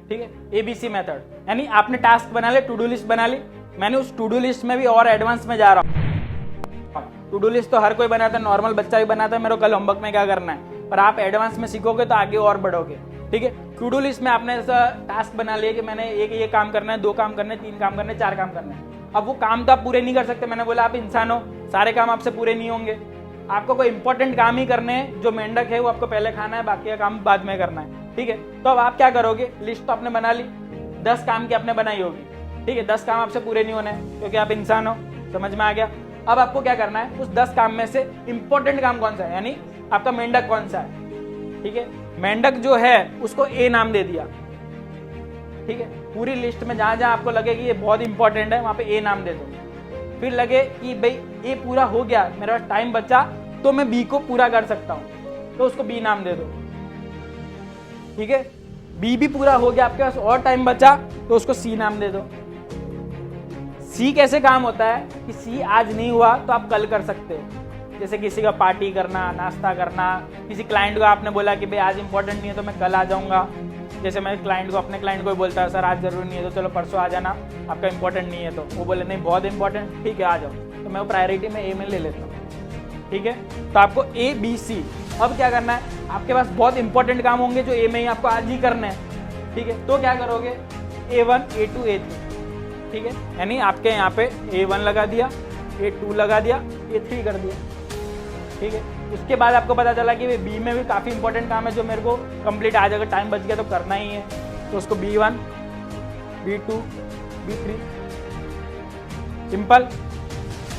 ठीक है, ABC method, यानी आपने टास्क बना ले, टू डू लिस्ट बना ली। मैंने उस टू डू लिस्ट में भी और एडवांस में जा रहा हूँ। टू डू लिस्ट तो हर कोई बनाता है, नॉर्मल बच्चा भी बनाता है, मेरे को कल होमवर्क में क्या करना है, पर आप एडवांस में सीखोगे तो आगे और बढ़ोगे। ठीक है, टू डू लिस्ट में आपने ऐसा टास्क बना लिया कि मैंने एक ये काम करना है, 2 काम करने हैं, 3 काम करने हैं, 4 काम करने हैं। अब वो काम तो आप पूरे नहीं कर सकते, मैंने बोला आप इंसान हो, सारे काम आपसे पूरे नहीं होंगे। आपको कोई इंपॉर्टेंट काम ही करने हैं, जो मेंढक है वो आपको पहले खाना है, बाकी का काम बाद में करना है। ठीक है, तो अब आप क्या करोगे, लिस्ट तो आपने बना ली, 10 काम की आपने बनाई होगी। ठीक है, 10 काम आपसे पूरे नहीं होने हैं क्योंकि आप इंसान हो, समझ में आ गया। अब आपको क्या करना है, उस 10 काम में से इंपॉर्टेंट काम कौन सा है, यानी आपका मेंढक कौन सा है। ठीक है, मेंढक जो है उसको ए नाम दे दिया। ठीक है, पूरी लिस्ट में जहां जहां आपको लगे कि ये बहुत इंपॉर्टेंट है वहां पे ए नाम दे दो। फिर लगे कि भाई ए पूरा हो गया, मेरा टाइम बचा तो मैं बी को पूरा कर सकता हूं, तो उसको बी नाम दे दो। ठीक है, बी भी पूरा हो गया, आपके पास और टाइम बचा तो उसको सी नाम दे दो। सी कैसे काम होता है कि सी आज नहीं हुआ तो आप कल कर सकते हो, जैसे किसी का पार्टी करना, नाश्ता करना, किसी क्लाइंट को आपने बोला कि भाई आज इंपॉर्टेंट नहीं है तो मैं कल आ जाऊंगा। जैसे मैं क्लाइंट को, अपने क्लाइंट को भी बोलता है सर आज जरूरी नहीं है तो चलो परसों आ जाना, आपका इंपॉर्टेंट नहीं है, तो वो बोले नहीं बहुत इंपॉर्टेंट, ठीक है आ जाओ, तो मैं वो प्रायोरिटी में ए में ले लेता हूँ। ठीक है, तो आपको ए बी सी, अब क्या करना है, आपके पास बहुत इंपॉर्टेंट काम होंगे जो ए में ही आपको आज ही करने हैं। ठीक है, तो क्या करोगे, A1 A2 A3। ठीक है, यानी आपके यहाँ पे A1 लगा दिया, A2 लगा दिया, A3 कर दिया। ठीक है, उसके बाद आपको पता चला कि बी में भी काफ़ी इंपॉर्टेंट काम है जो मेरे को कंप्लीट, आज अगर टाइम बच गया तो करना ही है, तो उसको B1 B2 B3 सिंपल।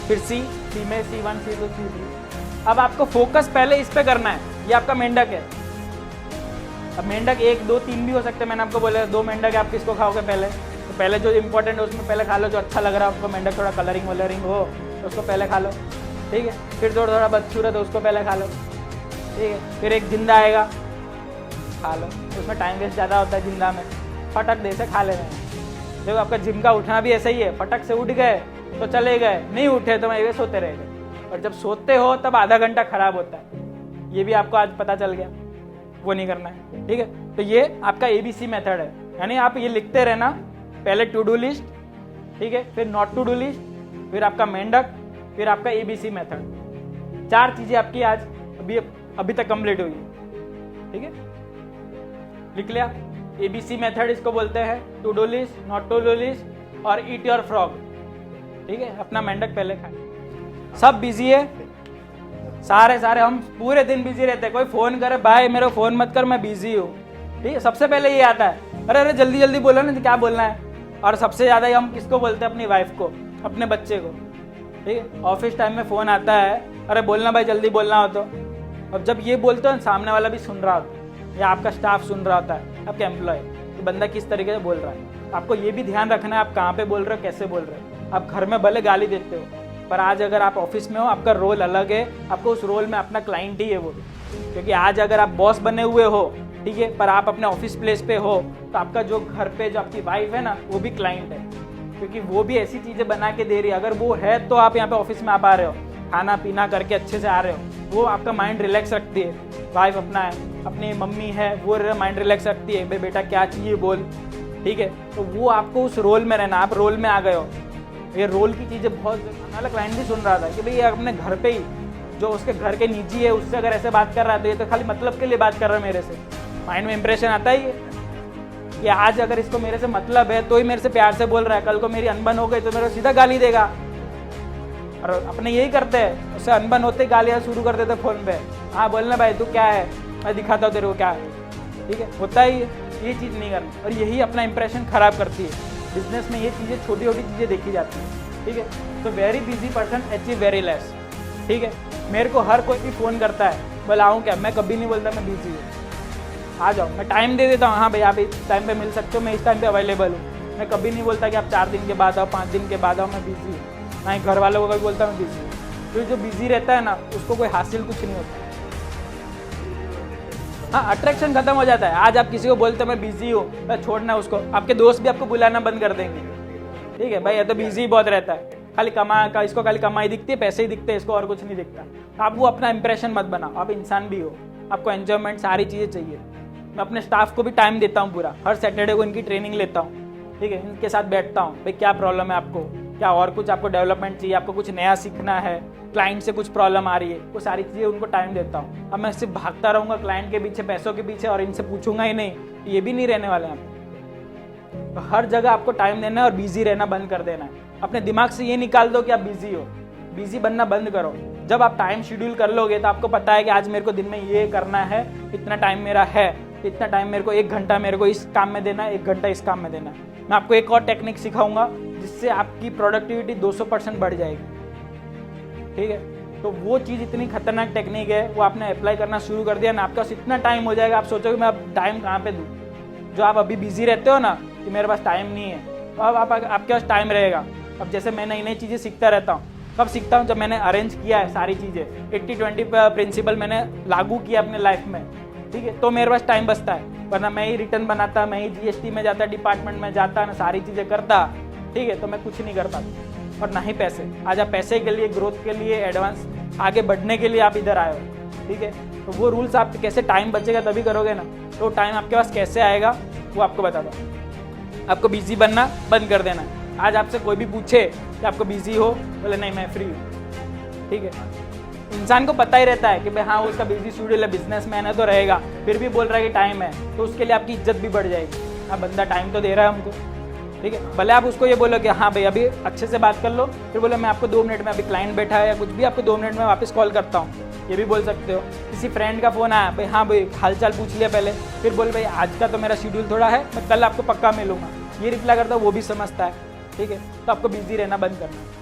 फिर सी में C1 C2 C3। अब आपको फोकस पहले इस पे करना है, ये आपका मेंढक है। अब मेंढक 1 2 3 भी हो सकते हैं, मैंने आपको बोला 2 मेंढक है, आप किसको खाओगे पहले, तो पहले जो इंपॉर्टेंट है उसमें पहले खा लो, जो अच्छा लग रहा है आपको मेंढक, थोड़ा कलरिंग वलरिंग हो तो उसको पहले खा लो। ठीक है, फिर थोड़ा बदसूरत है उसको पहले खा लो। ठीक है, फिर एक जिंदा आएगा, खा लो, उसमें टाइम वेस्ट ज़्यादा होता है जिंदा में, फटक दे से खा लेना है। देखो आपका जिम का उठना भी ऐसा ही है, फटक से उठ गए तो चले गए, नहीं उठे तो मैं सोते रह गए, और जब सोते हो तब आधा घंटा खराब होता है, ये भी आपको आज पता चल गया, वो नहीं करना है। ठीक है, तो ये आपका ABC मेथड है, यानी आप ये लिखते रहना, पहले टू डू लिस्ट, ठीक है, फिर नॉट टू डू लिस्ट, फिर आपका मेंढक, फिर आपका ABC मेथड। 4 चीजें आपकी आज अभी तक कंप्लीट हुई। ठीक है, लिख लिया, ABC मेथड इसको बोलते हैं, to do list, not to do list और ईट योर फ्रॉग। ठीक है, अपना मेंढक पहले खाए। सब बिजी है, सारे हम पूरे दिन बिजी रहते हैं, कोई फोन करे भाई मेरे फोन मत कर मैं बिजी हूँ। ठीक है, सबसे पहले ये आता है, अरे जल्दी जल्दी बोलो ना, क्या बोलना है। और सबसे ज्यादा हम किसको बोलते हैं, अपनी वाइफ को, अपने बच्चे को। ठीक है, ऑफिस टाइम में फोन आता है, अरे बोलना भाई जल्दी बोलना हो तो। अब जब ये बोलते हो सामने वाला भी सुन रहा होता है, या आपका स्टाफ सुन रहा होता है, आपका एम्प्लॉय, तो बंदा किस तरीके से बोल रहा है। आपको ये भी ध्यान रखना है आप कहाँ पे बोल रहे हो, कैसे बोल रहे हो। आप घर में भले गाली देते हो, पर आज अगर आप ऑफिस में हो, आपका रोल अलग है, आपको उस रोल में अपना क्लाइंट ही है वो, क्योंकि आज अगर आप बॉस बने हुए हो, ठीक है, पर आप अपने ऑफिस प्लेस पे हो, तो आपका जो घर पे जो आपकी वाइफ है ना, वो भी क्लाइंट है, क्योंकि वो भी ऐसी चीज़ें बना के दे रही है। अगर वो है तो आप यहाँ पे ऑफिस में आ पा रहे हो, खाना पीना करके अच्छे से आ रहे हो, वो आपका माइंड रिलैक्स रखती है। वाइफ अपना है, अपनी मम्मी है, वो माइंड रिलैक्स रखती है, भाई बेटा क्या चाहिए बोल। ठीक है, तो वो आपको उस रोल में रहना, आप रोल में आ गए हो। ये रोल की चीज़ें बहुत, हमारा क्लाइंट भी सुन रहा था कि भाई ये अपने घर पे ही, जो उसके घर के निजी है, उससे अगर ऐसे बात कर रहा है तो ये तो खाली मतलब के लिए बात कर रहा है मेरे से। माइंड में इंप्रेशन आता ही है कि आज अगर इसको मेरे से मतलब है तो ही मेरे से प्यार से बोल रहा है, कल को मेरी अनबन हो गई तो मेरे सीधा गाली देगा। और अपने यही करते हैं, उससे अनबन होते ही गालियाँ शुरू कर देते फ़ोन पे, हाँ बोलना भाई तू क्या है, मैं दिखाता हूँ तेरे को क्या है। ठीक है, होता ही ये चीज़ नहीं करना, और यही अपना इंप्रेशन खराब करती है। बिजनेस में ये चीज़ें छोटी छोटी चीज़ें देखी जाती हैं। ठीक है, तो very busy person achieve very less. ठीक है, मेरे को हर कोई भी फ़ोन करता है, बोला आऊँ क्या, मैं कभी नहीं बोलता मैं बिजी हूँ, आ जाओ, मैं टाइम दे देता हूँ, हाँ भाई आप इस टाइम पे मिल सकते हो, मैं इस टाइम पे अवेलेबल हूँ। मैं कभी नहीं बोलता कि आप 4 दिन के बाद आओ, 5 दिन के बाद आओ, मैं बिजी हूँ। ना ही घर वालों को कभी बोलता मैं बिजी हूँ। तो जो बिजी रहता है ना, उसको कोई हासिल कुछ नहीं होता। हाँ, अट्रैक्शन खत्म हो जाता है। आज आप किसी को बोलते मैं बिजी हूँ, छोड़ना उसको, आपके दोस्त भी आपको बुलाना बंद कर देंगे। ठीक है भाई, ये तो बिजी बहुत रहता है, खाली इसको खाली कमाई दिखती है, पैसे ही दिखते हैं, इसको और कुछ नहीं दिखता। आप वो अपना इंप्रेशन मत बनाओ, आप इंसान भी हो, आपको एंजॉयमेंट सारी चीज़ें चाहिए। मैं अपने स्टाफ को भी टाइम देता हूँ पूरा, हर सैटरडे को इनकी ट्रेनिंग लेता हूँ, ठीक है, इनके साथ बैठता हूँ, भाई क्या प्रॉब्लम है आपको, क्या और कुछ आपको डेवलपमेंट चाहिए, आपको कुछ नया सीखना है, क्लाइंट से कुछ प्रॉब्लम आ रही है, वो सारी चीज़ें उनको टाइम देता हूँ। अब मैं सिर्फ भागता रहूँगा क्लाइंट के पीछे, पैसों के पीछे और इनसे पूछूंगा ही नहीं, ये भी नहीं रहने वाले हैं। तो हर जगह आपको टाइम देना है और बिजी रहना बंद कर देना है। अपने दिमाग से ये निकाल दो कि आप बिजी हो, बिजी बनना बंद करो। जब आप टाइम शेड्यूल कर लोगे तो आपको पता है कि आज मेरे को दिन में ये करना है, इतना टाइम मेरा है, इतना टाइम मेरे को, 1 घंटा मेरे को इस काम में देना है, 1 घंटा इस काम में देना है। मैं आपको एक और टेक्निक सिखाऊंगा जिससे आपकी प्रोडक्टिविटी 200% बढ़ जाएगी, ठीक है। तो वो चीज़ इतनी खतरनाक टेक्निक है, वो आपने अप्लाई करना शुरू कर दिया ना, आपका पास इतना टाइम हो जाएगा, आप सोचोगे मैं अब टाइम कहाँ पे दूँ। जो आप अभी बिजी रहते हो ना कि मेरे पास टाइम नहीं है, तो अब आपके पास टाइम रहेगा। अब जैसे मैं नई नई चीज़ें सीखता रहता हूँ, कब सीखता हूँ, जब मैंने अरेंज किया है सारी चीज़ें, 80-20 प्रिंसिपल मैंने लागू किया अपने लाइफ में, ठीक है, तो मेरे पास टाइम बचता है। वरना मैं ही रिटर्न बनाता, मैं ही जीएसटी में जाता, डिपार्टमेंट में जाता ना, सारी चीज़ें करता, ठीक है, तो मैं कुछ नहीं कर पाता और ना ही पैसे। आज आप पैसे के लिए, ग्रोथ के लिए, एडवांस आगे बढ़ने के लिए आप इधर आए हो, ठीक है। तो वो रूल्स आप कैसे टाइम बचेगा तभी करोगे ना, तो टाइम आपके पास कैसे आएगा वो आपको बता दो। आपको बिजी बनना बंद कर देना है। आज आपसे कोई भी पूछे कि आपको बिजी हो, बोले नहीं मैं फ्री हूँ, ठीक है। इंसान को पता ही रहता है कि भाई हाँ उसका बिजी शेड्यूल है, बिजनेसमैन है तो रहेगा, फिर भी बोल रहा है कि टाइम है, तो उसके लिए आपकी इज्जत भी बढ़ जाएगी। हाँ बंदा टाइम तो दे रहा है हमको, ठीक है। भले आप उसको ये बोलो कि हाँ भाई अभी अच्छे से बात कर लो, फिर बोलो मैं आपको 2 मिनट में, अभी क्लाइंट बैठा है या कुछ भी, आपको 2 मिनट में वापस कॉल करता हूँ, ये भी बोल सकते हो। किसी फ्रेंड का फ़ोन आया, भाई हाँ भाई हाल चाल पूछ लिया पहले, फिर बोल भाई आज का तो मेरा शेड्यूल थोड़ा है, मैं कल आपको पक्का मिलूंगा, ये रिप्लाई करता हूँ, वो भी समझता है, ठीक है। तो आपको बिजी रहना बंद करना है।